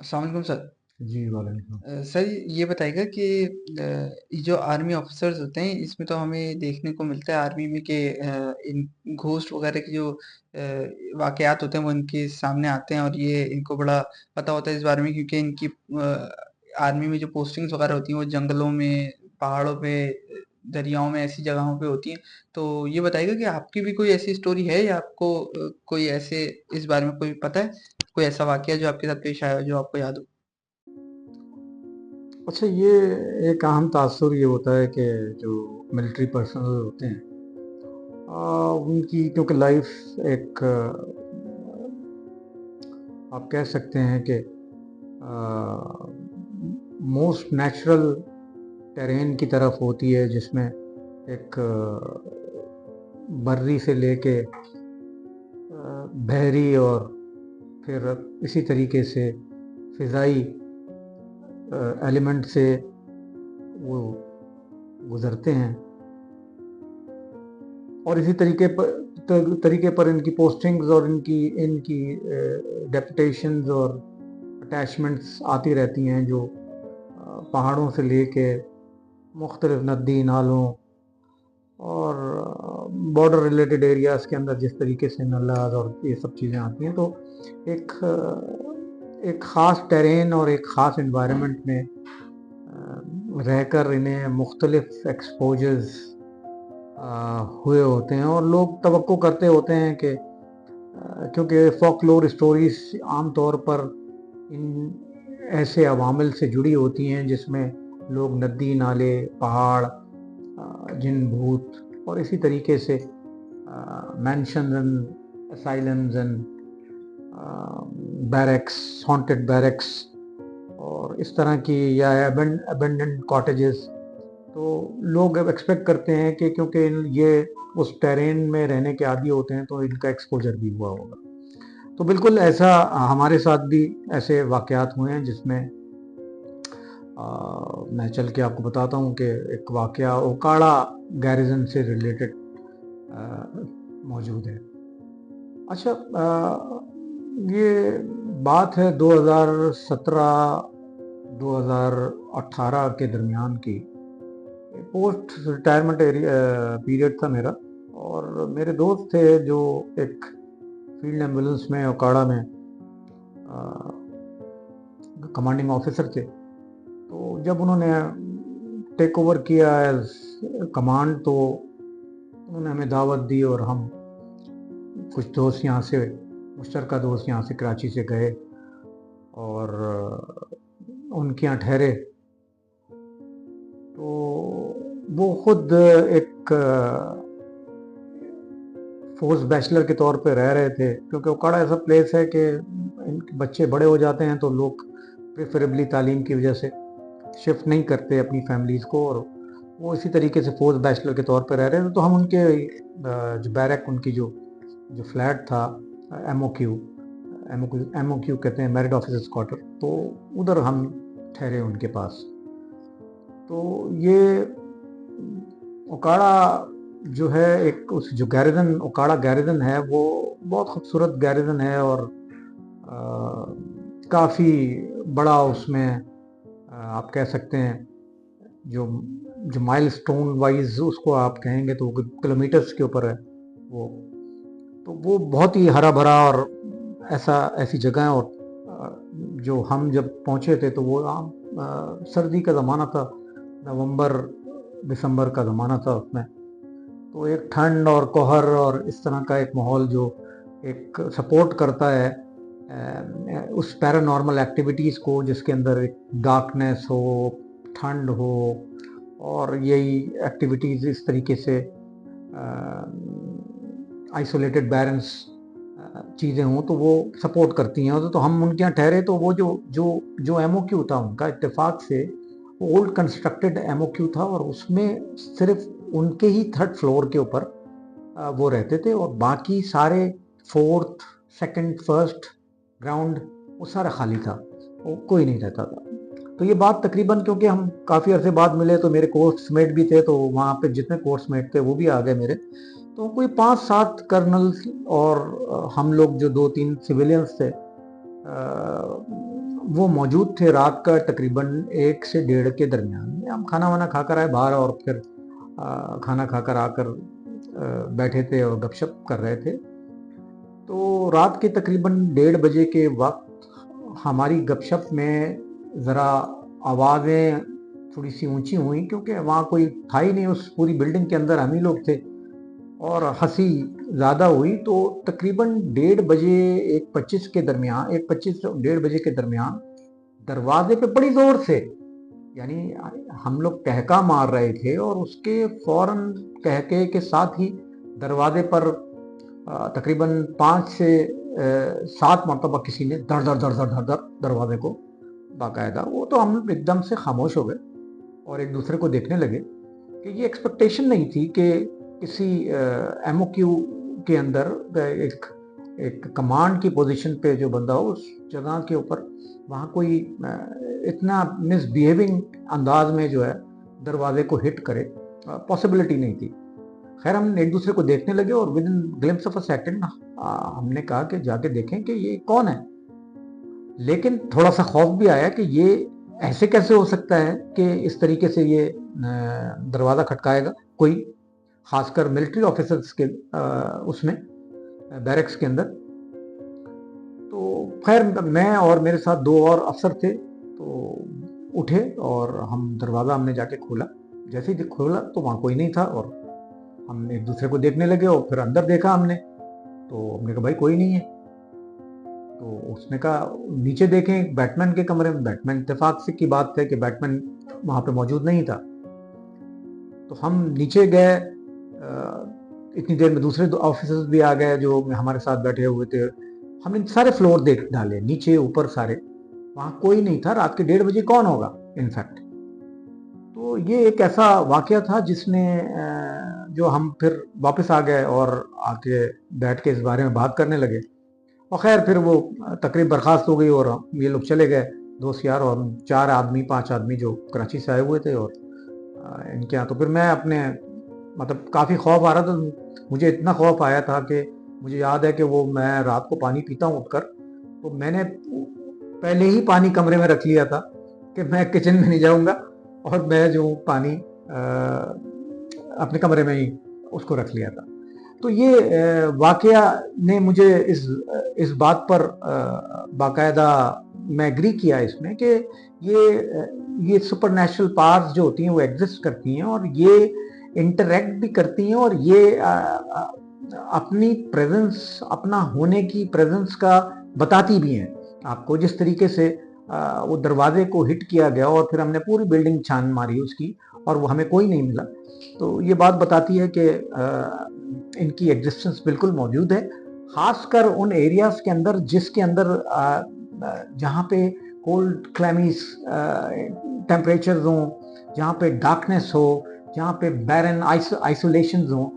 अस्सलाम वालेकुम सर। जी, वालेकुम। सर ये बताइएगा कि ये जो आर्मी ऑफिसर्स होते हैं इसमें तो हमें देखने को मिलता है आर्मी में कि इन घोस्ट वगैरह के जो वाकयात होते हैं वो इनके सामने आते हैं और ये इनको बड़ा पता होता है इस बारे में, क्योंकि इनकी आर्मी में जो पोस्टिंग्स वगैरह होती हैं वो जंगलों में, पहाड़ों पे, दरियाओं में, ऐसी जगहों पे होती हैं। तो ये बताइएगा कि आपकी भी कोई ऐसी स्टोरी है या आपको कोई ऐसे इस बारे में कोई पता है, कोई ऐसा वाकया जो आपके साथ पेश आया हो जो आपको याद हो? अच्छा, ये एक अहम तासुर ये होता है कि जो मिलिट्री पर्सनल होते हैं, उनकी क्योंकि लाइफ एक आप कह सकते हैं कि मोस्ट नेचुरल टेरेन की तरफ होती है, जिसमें एक बर्री से लेके बहरी और फिर इसी तरीके से फिज़ाई एलिमेंट से वो गुजरते हैं। और इसी तरीके पर इनकी पोस्टिंग्स और इनकी इनकी डेपुटेशंस और अटैचमेंट्स आती रहती हैं, जो पहाड़ों से लेके मुख्तलिफ नदी नालों और बॉर्डर रिलेटेड एरियाज़ के अंदर जिस तरीके से नलाज और ये सब चीज़ें आती हैं, तो एक एक ख़ास टेरेन और एक ख़ास इन्वायरमेंट में रहकर इन्हें मुख्तलिफ एक्सपोजर्स हुए होते हैं। और लोग तवक्को करते होते हैं कि क्योंकि फोकलोर स्टोरीज आम तौर पर इन ऐसे अवामिल से जुड़ी होती हैं जिसमें लोग नदी नाले, पहाड़, जिन भूत और इसी तरीके से mansions and asylums and barracks, haunted barracks और इस तरह की, या अबेंडेंट कॉटेजेस। तो लोग अब एक्सपेक्ट करते हैं कि क्योंकि ये उस टेरेन में रहने के आदी होते हैं तो इनका एक्सपोजर भी हुआ होगा। तो बिल्कुल ऐसा हमारे साथ भी ऐसे वाकयात हुए हैं, जिसमें मैं चल के आपको बताता हूँ कि एक वाकया ओकाड़ा गैरिजन से रिलेटेड मौजूद है। अच्छा, ये बात है 2017-2018 के दरमियान की। पोस्ट रिटायरमेंट पीरियड था मेरा, और मेरे दोस्त थे जो एक फील्ड एम्बुलेंस में ओकाड़ा में कमांडिंग ऑफिसर थे। तो जब उन्होंने टेक ओवर किया एज कमांड, तो उन्होंने हमें दावत दी और हम कुछ दोस्त यहाँ से, मुश्तरका दोस्त यहाँ से कराची से गए और उनके यहाँ ठहरे। तो वो खुद एक फोर्स बैचलर के तौर पे रह रहे थे, क्योंकि ओकाड़ा ऐसा प्लेस है कि इनके बच्चे बड़े हो जाते हैं तो लोग प्रेफरेबली तालीम की वजह से शिफ्ट नहीं करते अपनी फैमिलीज़ को, और वो इसी तरीके से फोर्स बैचलर के तौर पे रह रहे थे। तो हम उनके जो बैरक, उनकी जो जो फ्लैट था, M O Q M O Q कहते हैं, मैरिड ऑफिसर्स क्वार्टर, तो उधर हम ठहरे उनके पास। तो ये ओकाड़ा जो है, एक उस जो गैरिजन, ओकाड़ा गैरिजन है, वो बहुत खूबसूरत गैरिजन है और काफ़ी बड़ा उसमें आप कह सकते हैं, जो जो माइलस्टोन वाइज उसको आप कहेंगे तो वो किलोमीटर्स के ऊपर है वो। तो वो बहुत ही हरा भरा और ऐसा ऐसी जगह है। और जो हम जब पहुंचे थे तो वो सर्दी का ज़माना था, नवंबर दिसंबर का ज़माना था उसमें। तो एक ठंड और कोहर और इस तरह का एक माहौल जो एक सपोर्ट करता है उस पैरानॉर्मल एक्टिविटीज़ को, जिसके अंदर एक डार्कनेस हो, ठंड हो, और यही एक्टिविटीज़ इस तरीके से आइसोलेटेड बैरन्स चीज़ें हों, तो वो सपोर्ट करती हैं। तो हम उनके यहाँ ठहरे, तो वो जो जो जो एमओक्यू था उनका, इत्तेफाक से वो ओल्ड कंस्ट्रक्टेड एमओक्यू था, और उसमें सिर्फ उनके ही थर्ड फ्लोर के ऊपर वो रहते थे, और बाकी सारे फोर्थ, सेकंड, फर्स्ट ग्राउंड वो सारा खाली था, वो कोई नहीं रहता था। तो ये बात तकरीबन, क्योंकि हम काफ़ी अरसे बाद मिले तो मेरे कोर्समेट भी थे, तो वहाँ पे जितने कोर्समेट थे वो भी आ गए मेरे। तो कोई 5-7 कर्नल्स और हम लोग जो 2-3 सिविलियंस थे, वो मौजूद थे रात का तकरीबन 1 से 1:30 के दरमियान में। हम खाना वाना खाकर आए बाहर और फिर खाना खाकर आकर बैठे थे और गपशप कर रहे थे। तो रात के तकरीबन 1:30 बजे के वक्त हमारी गपशप में ज़रा आवाज़ें थोड़ी सी ऊंची हुई, क्योंकि वहाँ कोई था ही नहीं, उस पूरी बिल्डिंग के अंदर हम ही लोग थे, और हंसी ज़्यादा हुई। तो तकरीबन 1:30 बजे 1:25 के दरमियान, 1:25 से 1:30 बजे के दरमियान दरवाजे पे बड़ी ज़ोर से, यानी हम लोग टहका मार रहे थे और उसके फौरन टहके के साथ ही दरवाजे पर तकरीबन 5 से 7 मरतबा किसी ने धड़ धड़ धड़ धड़ धड़ धड़ दरवाजे को बाकायदा। वो तो हम एकदम से खामोश हो गए और एक दूसरे को देखने लगे कि ये एक्सपेक्टेशन नहीं थी कि किसी एमओक्यू के अंदर एक कमांड की पोजीशन पे जो बंदा हो उस जगह के ऊपर वहाँ कोई इतना मिसबिहेविंग अंदाज में जो है दरवाजे को हिट करे, पॉसिबिलिटी नहीं थी। खैर हम एक दूसरे को देखने लगे और with in glimpse of a second हमने कहा कि जाके देखें कि ये कौन है। लेकिन थोड़ा सा खौफ भी आया कि ये ऐसे कैसे हो सकता है कि इस तरीके से ये दरवाज़ा खटकाएगा कोई, खासकर मिलिट्री ऑफिसर्स के उसमें बैरक्स के अंदर। तो खैर मैं और मेरे साथ 2 और अफसर थे, तो उठे और हम दरवाज़ा हमने जाके खोला। जैसे ही खोला तो वहाँ कोई नहीं था और हम एक दूसरे को देखने लगे और फिर अंदर देखा हमने, तो हमने कहा भाई कोई नहीं है। तो उसने कहा नीचे देखें बैटमैन के कमरे में। बैटमैन, इत्तेफाक से की बात है कि बैटमैन वहाँ पे मौजूद नहीं था। तो हम नीचे गए, इतनी देर में दूसरे 2 ऑफिसर्स भी आ गए जो हमारे साथ बैठे हुए थे। हमने सारे फ्लोर देख डाले, नीचे ऊपर सारे, वहाँ कोई नहीं था। रात के 1:30 बजे कौन होगा इनफैक्ट। तो ये एक ऐसा वाकया था जिसने जो हम फिर वापस आ गए और आके बैठ के इस बारे में बात करने लगे। और खैर फिर वो तकरीब बर्खास्त हो गई और ये लोग चले गए, दोस्त यार, और 4 आदमी 5 आदमी जो कराची से आए हुए थे और इनके यहाँ। तो फिर मैं अपने मतलब काफ़ी खौफ आ रहा था मुझे, इतना खौफ आया था कि मुझे याद है कि वो मैं रात को पानी पीता हूँ उठकर, तो मैंने पहले ही पानी कमरे में रख लिया था कि मैं किचन में नहीं जाऊँगा और मैं जो पानी अपने कमरे में ही उसको रख लिया था। तो ये वाकया ने मुझे इस बात पर बाकायदा मैं एग्री किया इसमें कि ये सुपरनेचुरल पावर्स जो होती हैं वो एग्जिस्ट करती हैं और ये इंटरेक्ट भी करती हैं और ये अपनी प्रेजेंस, अपना होने की प्रेजेंस का बताती भी हैं आपको। जिस तरीके से वो दरवाजे को हिट किया गया और फिर हमने पूरी बिल्डिंग छान मारी उसकी और वो हमें कोई नहीं मिला, तो ये बात बताती है कि इनकी एग्जिस्टेंस बिल्कुल मौजूद है, खासकर उन एरियाज के अंदर जिसके अंदर जहाँ पे कोल्ड क्लाइमीज टेम्परेचर्स हों, जहाँ पे डार्कनेस हो, जहाँ पे बैरन आइसोलेशन हों।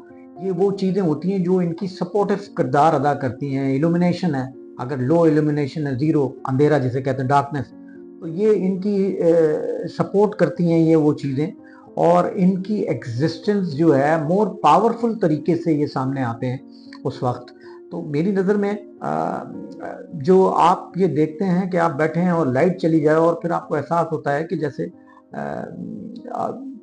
ये वो चीज़ें होती हैं जो इनकी सपोर्टिव किरदार अदा करती हैं। इल्यूमिनेशन है, अगर लो इल्यूमिनेशन है, ज़ीरो अंधेरा जिसे कहते हैं डार्कनेस, तो ये इनकी सपोर्ट करती हैं ये वो चीज़ें, और इनकी एग्जिस्टेंस जो है मोर पावरफुल तरीके से ये सामने आते हैं उस वक्त। तो मेरी नज़र में जो आप ये देखते हैं कि आप बैठे हैं और लाइट चली जाए और फिर आपको एहसास होता है कि जैसे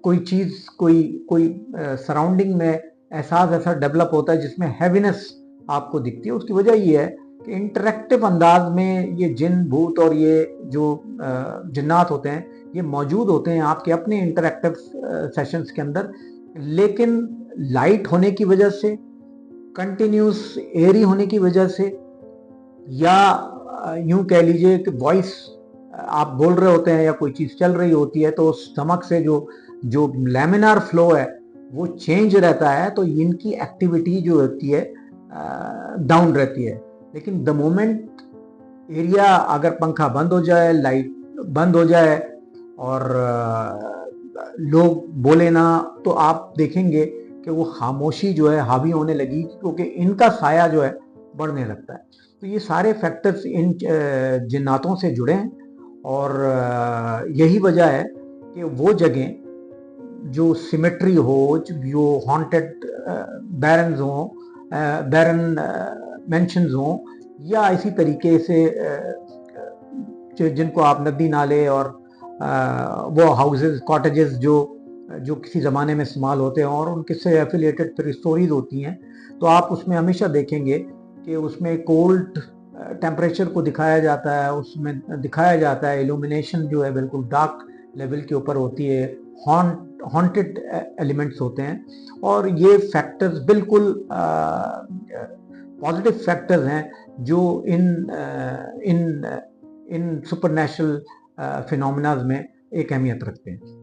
कोई चीज़, कोई सराउंडिंग में एहसास ऐसा डेवलप होता है जिसमें हैवीनेस आपको दिखती है। उसकी वजह ये है कि इंटरेक्टिव अंदाज में ये जिन भूत और ये जो जिन्नात होते हैं ये मौजूद होते हैं आपके अपने इंटरेक्टिव सेशंस के अंदर। लेकिन लाइट होने की वजह से, कंटिन्यूस एयरी होने की वजह से, या यूं कह लीजिए कि वॉइस आप बोल रहे होते हैं या कोई चीज़ चल रही होती है तो स्टमक से जो लैमिनार फ्लो है वो चेंज रहता है, तो इनकी एक्टिविटी जो होती है डाउन रहती है। लेकिन द मोमेंट एरिया, अगर पंखा बंद हो जाए, लाइट बंद हो जाए और लोग बोले ना, तो आप देखेंगे कि वो खामोशी जो है हावी होने लगी, क्योंकि इनका साया जो है बढ़ने लगता है। तो ये सारे फैक्टर्स इन जिन्नातों से जुड़े हैं और यही वजह है कि वो जगह जो सिमेट्री हो, जो हॉन्टेड बैरन्स हों, बैरन मेंशंस हों, या इसी तरीके से जिनको आप नदी नाले और वो हाउसेस कॉटेजेस जो जो किसी ज़माने में इस्तेमाल होते हैं और उनके से एफिलिएटेड फिर स्टोरीज होती हैं, तो आप उसमें हमेशा देखेंगे कि उसमें कोल्ड टेम्परेचर को दिखाया जाता है, उसमें दिखाया जाता है इल्यूमिनेशन जो है बिल्कुल डार्क लेवल के ऊपर होती है, हॉन्टेड एलिमेंट्स होते हैं। और ये फैक्टर्स बिल्कुल पॉजिटिव फैक्टर्स हैं जो इन इन सुपरनैचुरल फिनोमेना में एक अहमियत रखते हैं।